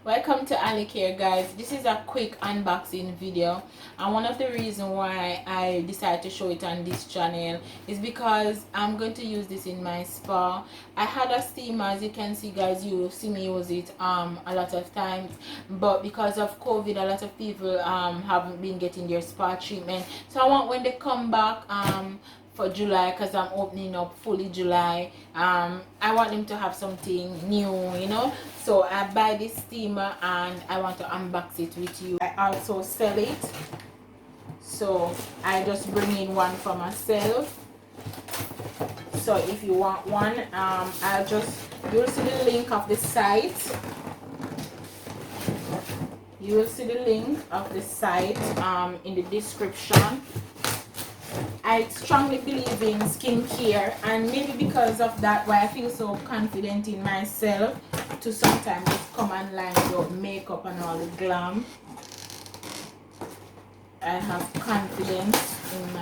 Welcome to Alikare, guys. This is a quick unboxing video, and one of the reasons why I decided to show it on this channel is because I'm going to use this in my spa. I had a steamer, as you can see, guys. You see me use it a lot of times, but because of COVID, a lot of people haven't been getting their spa treatment. So I want, when they come back for July, because I'm opening up fully July, I want them to have something new, so I buy this steamer and I want to unbox it with you. I also sell it, so I just bring in one for myself. So if you want one, you'll see the link of the site. You will see the link of the site in the description. I strongly believe in skincare, and maybe because of that why I feel so confident in myself to sometimes just come online without makeup and all the glam. I have confidence in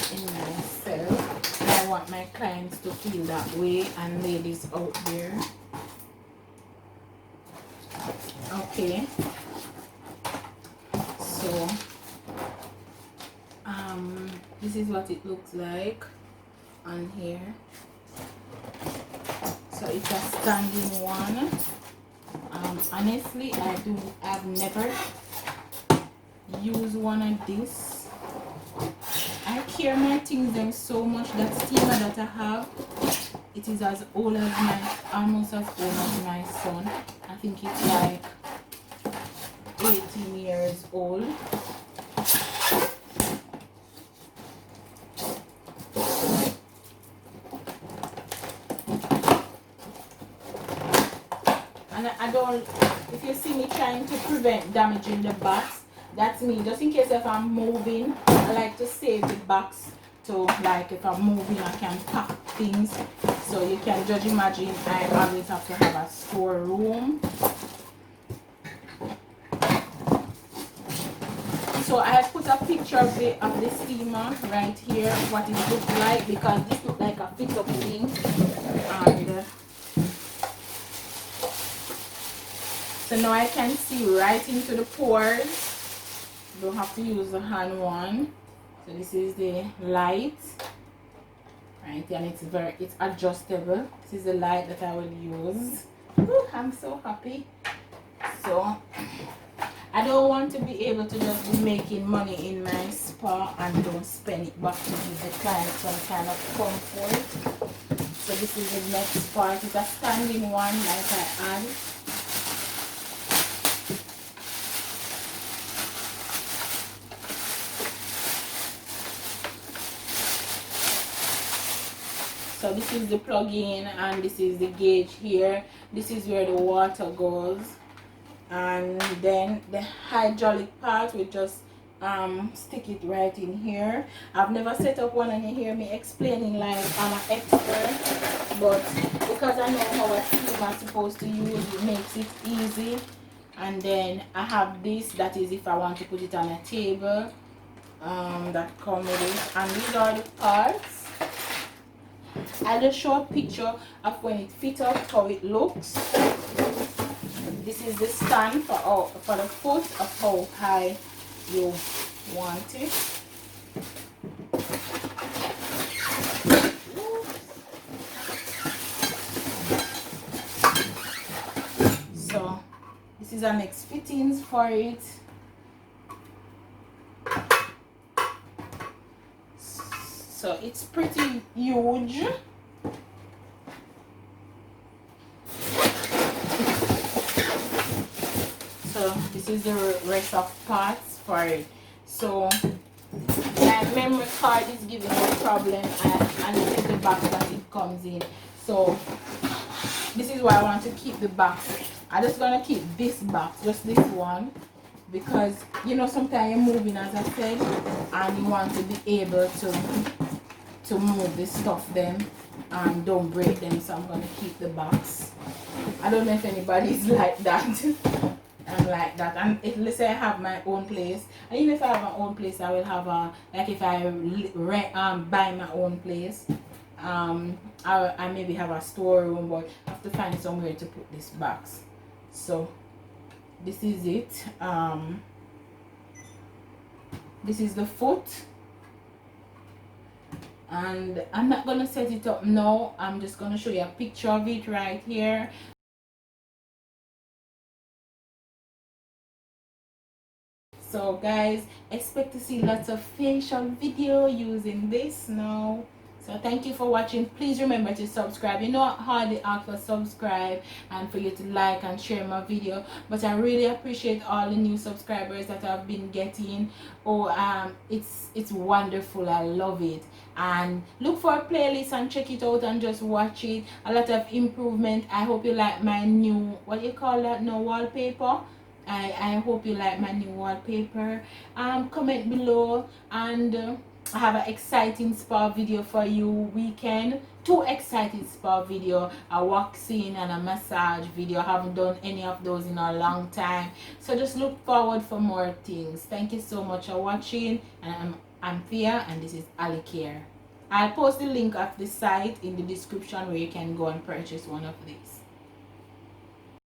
myself, and I want my clients to feel that way, and ladies out there. Okay, so this is what it looks like on here. So it's a standing one. Honestly, I've never used one of this. I care my things them so much. That steamer that I have, it is as old as almost as old as my son. I think it's like 18 years old. And I don't, if you see me trying to prevent damaging the box, that's me. Just in case if I'm moving, I like to save the box to, like, if I'm moving I can pack things. So you can just imagine I always have to have a storeroom. So I have put a picture of the steamer right here, what it looks like, because this looks like a fit up thing. And so now I can see right into the pores. Don't have to use the hand one. So this is the light, right? And it's adjustable. This is the light that I will use. Ooh, I'm so happy. So I don't want to be able to just be making money in my spa and don't spend it back to give the client some kind of comfort. So this is the next part. It's a standing one, like I add. So this is the plug-in, and this is the gauge here. This is where the water goes, and then the hydraulic part we just stick it right in here. I've never set up one, and you hear me explaining like I'm an expert, but because I know how a steamer is supposed to use, it makes it easy. And then I have this, that is if I want to put it on a table, that come with it. And these are the parts. I'll just show a picture of when it fits up, how it looks. This is the stand for the foot of how high you want it. So this is our next fittings for it. So it's pretty huge. So this is the rest of parts for it. So my memory card is giving me a problem, and this is the box that it comes in. So this is why I want to keep the box. I'm just gonna keep this box, just this one, because sometimes you're moving, as I said, and you want to be able to move the stuff then and don't break them. So I'm gonna keep the box. I don't know if anybody's like that. I'm like that. And let's say I have my own place, and even if I have my own place, I will have like if I buy my own place, I maybe have a storeroom, but I have to find somewhere to put this box. So this is it. This is the foot, and I'm not gonna set it up now. I'm just gonna show you a picture of it right here. So guys, expect to see lots of facial video using this now. So thank you for watching. Please remember to subscribe. You know how they ask for subscribe and for you to like and share my video, but I really appreciate all the new subscribers that I've been getting. Oh, it's wonderful. I love it. And look for a playlist and check it out and just watch it. A lot of improvement. I hope you like my new, what do you call that, no, wallpaper. I hope you like my new wallpaper. Comment below, and I have an exciting spa video for you weekend. Two exciting spa video, a waxing and a massage video. I haven't done any of those in a long time, so just look forward for more things. Thank you so much for watching, and I'm Thea, and this is Alikare. I'll post the link of the site in the description where you can go and purchase one of these.